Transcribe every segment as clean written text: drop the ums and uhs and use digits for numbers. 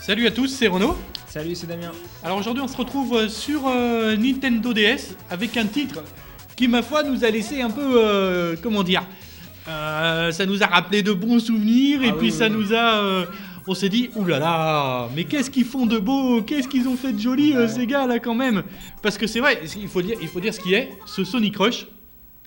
Salut à tous, c'est Renaud. Salut, c'est Damien. Alors aujourd'hui on se retrouve sur Nintendo DS avec un titre qui ma foi nous a laissé un peu, comment dire, ça nous a rappelé de bons souvenirs et puis ça nous a... on s'est dit, oulala, mais qu'est-ce qu'ils font de beau, qu'est-ce qu'ils ont fait de joli ces gars là quand même. Parce que c'est vrai, il faut dire ce qui est, ce Sonic Rush.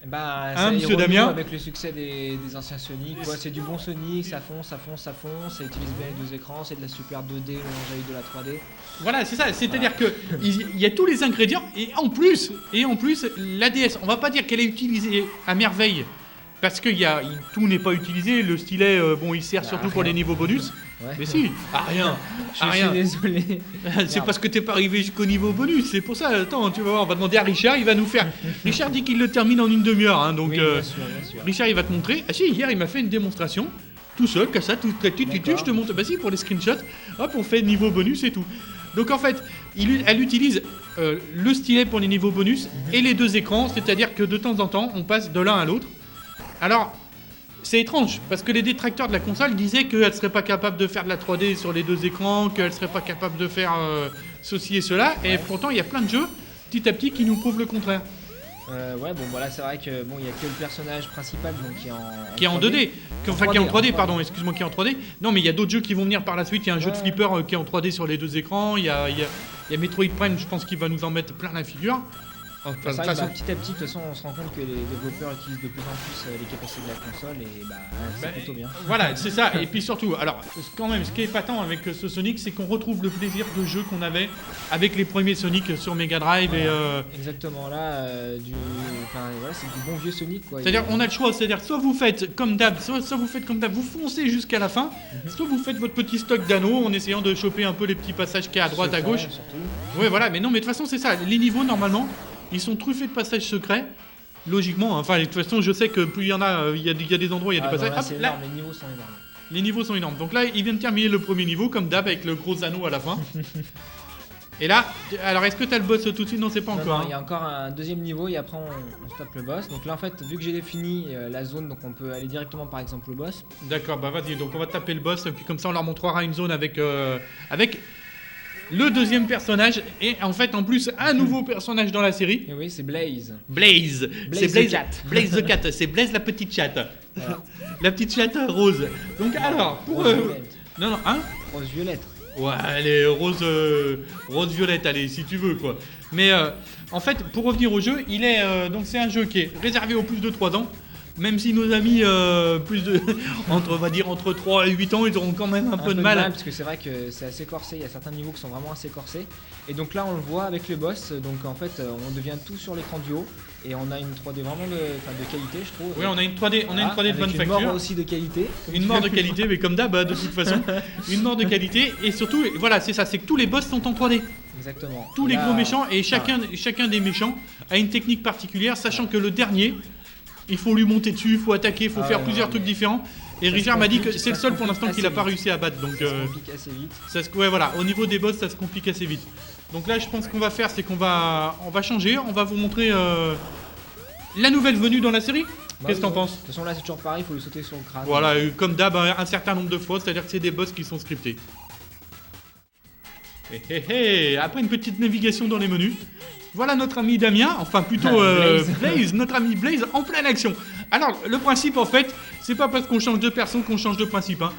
Bah, hein, monsieur Damien, avec le succès des anciens Sonic, quoi. C'est du bon Sonic, ça fonce, ça utilise bien les deux écrans, c'est de la super 2D mélangée avec de la 3D. Voilà, c'est ça, c'est-à-dire que il y a tous les ingrédients et en plus la DS, on va pas dire qu'elle est utilisée à merveille parce que tout n'est pas utilisé, le stylet bon il sert surtout pour les niveaux bonus. Ouais. Mais si, rien. Je suis désolé. C'est parce que t'es pas arrivé jusqu'au niveau bonus, c'est pour ça. Attends, tu vas voir, on va demander à Richard, il va nous faire. Richard dit qu'il le termine en une demi-heure, hein, donc oui, bien sûr. Richard il va te montrer. Ah si, hier il m'a fait une démonstration, tout seul, comme ça, tout je te montre. Bah si, pour les screenshots, hop, on fait niveau bonus et tout. Donc en fait, elle utilise le stylet pour les niveaux bonus et les deux écrans, c'est-à-dire que de temps en temps, on passe de l'un à l'autre. Alors. C'est étrange, parce que les détracteurs de la console disaient qu'elle serait pas capable de faire de la 3D sur les deux écrans, qu'elle serait pas capable de faire ceci et cela, et pourtant il y a plein de jeux, petit à petit, qui nous prouvent le contraire. Ouais, bon, voilà, c'est vrai que bon, il y a que le personnage principal donc qui est en 2D, enfin qui est en 3D, pardon, excuse-moi, qui est en 3D. Non, mais il y a d'autres jeux qui vont venir par la suite. Il y a un jeu de flipper qui est en 3D sur les deux écrans. Il y a Metroid Prime, je pense qu'il va nous en mettre plein la figure. Enfin, petit à petit, de toute façon, on se rend compte que les développeurs utilisent de plus en plus les capacités de la console et c'est plutôt bien. Voilà, c'est ça. Et puis surtout, alors, quand même, ce qui est épatant avec ce Sonic, c'est qu'on retrouve le plaisir de jeu qu'on avait avec les premiers Sonic sur Mega Drive. Voilà. Exactement, là, c'est du bon vieux Sonic, quoi. C'est-à-dire, on a le choix, c'est-à-dire, soit vous faites comme d'hab, vous foncez jusqu'à la fin, soit vous faites votre petit stock d'anneaux en essayant de choper un peu les petits passages qu'il y a à droite, à gauche. Ouais, voilà, mais non, mais de toute façon, c'est ça. Les niveaux, normalement, ils sont truffés de passages secrets, logiquement. Enfin, de toute façon, je sais que plus il y en a, il y a des endroits, il y a des passages. Là, énorme, les niveaux sont énormes. Les niveaux sont énormes. Donc là, il vient de terminer le premier niveau, comme d'hab, avec le gros anneau à la fin. Et là, alors est-ce que t'as le boss tout de suite? Non, c'est pas encore. Non, il y a encore un deuxième niveau et après on stoppe le boss. Donc là, en fait, vu que j'ai défini la zone, donc on peut aller directement par exemple au boss. D'accord, bah vas-y, donc on va taper le boss, et puis comme ça, on leur montrera une zone avec le deuxième personnage, et en fait, en plus, un nouveau personnage dans la série. Et oui, c'est Blaze. Blaze the Cat. Blaze the Cat, c'est Blaze la petite chatte. Voilà. La petite chatte rose. Donc alors, pour... Non, hein? Rose violette. Ouais, elle est rose violette, allez, si tu veux, quoi. Mais en fait, pour revenir au jeu, donc c'est un jeu qui est réservé aux plus de 3 ans. Même si nos amis entre 3 et 8 ans, ils auront quand même un peu de mal. Parce que c'est vrai que c'est assez corsé, il y a certains niveaux qui sont vraiment assez corsés. Et donc là on le voit avec le boss, donc en fait on devient tout sur l'écran du haut. Et on a une 3D vraiment de qualité, je trouve. Oui, on a une 3D, de bonne facture. Une mort aussi de qualité. Une mort de qualité, mais comme d'hab, de toute façon. Une mort de qualité, et surtout, voilà, c'est ça, c'est que tous les boss sont en 3D. Exactement. Tous les gros méchants, et chacun des méchants a une technique particulière, sachant que le dernier, il faut lui monter dessus, il faut attaquer, il faut faire plusieurs trucs différents. Et Richard m'a dit que c'est le seul pour l'instant qu'il n'a pas réussi à battre. Donc, ça se complique assez vite. Ouais, voilà, au niveau des boss, ça se complique assez vite. Donc là, je pense qu'on va faire, c'est qu'on va changer. On va vous montrer la nouvelle venue dans la série. Qu'est-ce que t'en penses? De toute façon, là, c'est toujours pareil, il faut lui sauter sur le crâne. Voilà, comme d'hab, un certain nombre de fois, c'est-à-dire que c'est des boss qui sont scriptés. Après une petite navigation dans les menus, voilà notre ami Damien, enfin plutôt Blaze, notre ami Blaze en pleine action. Alors, le principe en fait, c'est pas parce qu'on change de perso qu'on change de principe. Hein.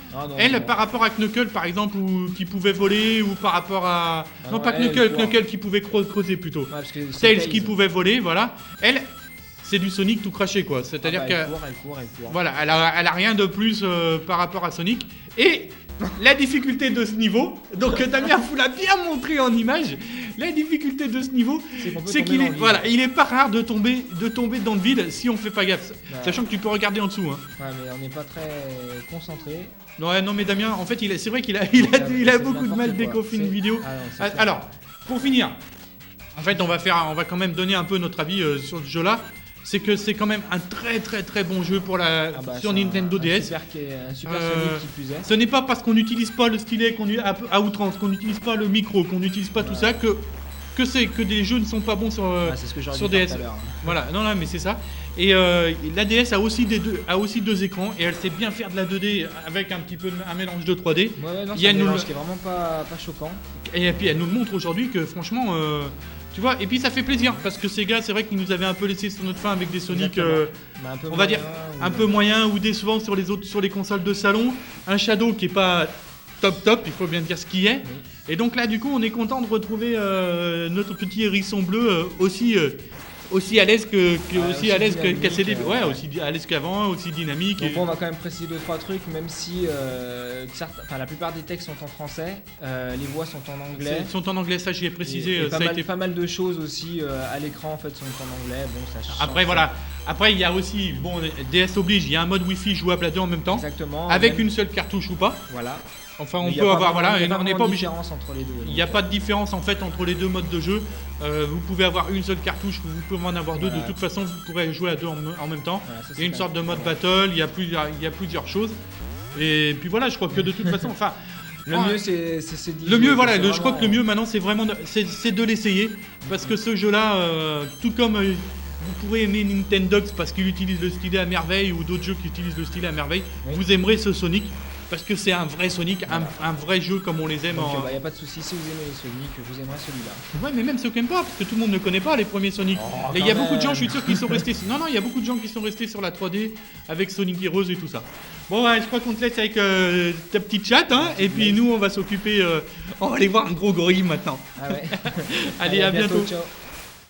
Par rapport à Knuckles par exemple, qui pouvait voler, ou par rapport à... non, pas Knuckles qui pouvait creuser plutôt. Tails qui pouvait voler, voilà. Elle, c'est du Sonic tout craché quoi. C'est-à-dire qu'elle court. Voilà, elle a rien de plus par rapport à Sonic. Et la difficulté de ce niveau, donc Damien vous l'a bien montré en image, la difficulté de ce niveau, c'est qu'il est pas rare de tomber dans le vide si on fait pas gaffe. Sachant que tu peux regarder en dessous. Hein. Ouais, mais on n'est pas très concentré. Non, mais Damien, en fait, c'est vrai qu'il a beaucoup de mal dès qu'on fait une vidéo. Alors, pour finir, en fait, on va quand même donner un peu notre avis sur ce jeu-là. C'est que c'est quand même un très très très bon jeu pour sur Nintendo DS. Un super Sonic qui plus est. Ce n'est pas parce qu'on n'utilise pas le stylet à outrance, qu'on n'utilise pas le micro, qu'on n'utilise pas tout ça que des jeux ne sont pas bons sur DS. Voilà, non, mais c'est ça. Et la DS a aussi deux écrans et elle sait bien faire de la 2D avec un petit peu un mélange de 3D. Ouais, non, Il y c'est a un nous- mélange qui est vraiment pas choquant. Et puis elle nous montre aujourd'hui que franchement, tu vois, et puis ça fait plaisir parce que Sega, c'est vrai qu'ils nous avaient un peu laissé sur notre fin avec des Sonic, Exactement. Mais un peu on va dire moyen, un peu moyens ou décevants sur les consoles de salon. Un Shadow qui est pas top, il faut bien dire ce qui est. Oui. Et donc là, du coup, on est content de retrouver notre petit hérisson bleu aussi à l'aise aussi dynamique, qu'ACD. Ouais, ouais. aussi à l'aise qu'avant, aussi dynamique. Donc et- bon, on va quand même préciser 2-3 trucs, même si la plupart des textes sont en français, les voix sont en anglais. Ils sont en anglais, ça j'y ai précisé. Et Ça a été pas mal de choses aussi à l'écran en fait sont en anglais. Bon, ça change. Après voilà, après il y a aussi, bon DS oblige, il y a un mode Wi-Fi jouable à deux en même temps, Exactement. avec même- une seule cartouche ou pas. Voilà. Enfin Mais on il y a peut pas avoir, vraiment- voilà, il y a et on n'est vraiment pas de obligé. différence entre les deux. Il n'y a pas de différence en fait entre les deux modes de jeu. Vous pouvez avoir une seule cartouche, vous pouvez en avoir deux. Voilà. De toute façon, vous pourrez jouer à deux en même temps. Voilà, ça, Il y c'est a une quand sorte de même mode pas mal. battle, il y a plusieurs choses. Et puis voilà, je crois que de toute façon, enfin, Le mieux c'est d'y le mieux, jouer, voilà, c'est je crois vraiment- que le mieux maintenant, c'est vraiment c'est de l'essayer, parce que ce jeu-là, tout comme vous pourrez aimer Nintendogs parce qu'il utilise le stylet à merveille ou d'autres jeux qui utilisent le stylet à merveille, Oui. vous aimerez ce Sonic parce que c'est un vrai Sonic, Voilà. un vrai jeu comme on les aime. Donc il n'y a pas de souci, si vous aimez les Sonic, vous aimerez celui-là. Ouais, mais même ceux qui n'aiment pas, parce que tout le monde ne connaît pas les premiers Sonic. Oh, Et il y a quand beaucoup de gens, même. je suis sûr, qui sont restés. Non, il y a beaucoup de gens qui sont restés sur la 3D avec Sonic Heroes et tout ça. Bon, ouais, je crois qu'on te laisse avec ta petite chatte, hein, et puis nous, on va s'occuper. On va aller voir un gros gorille maintenant. Ah ouais. Allez, à bientôt. Ciao.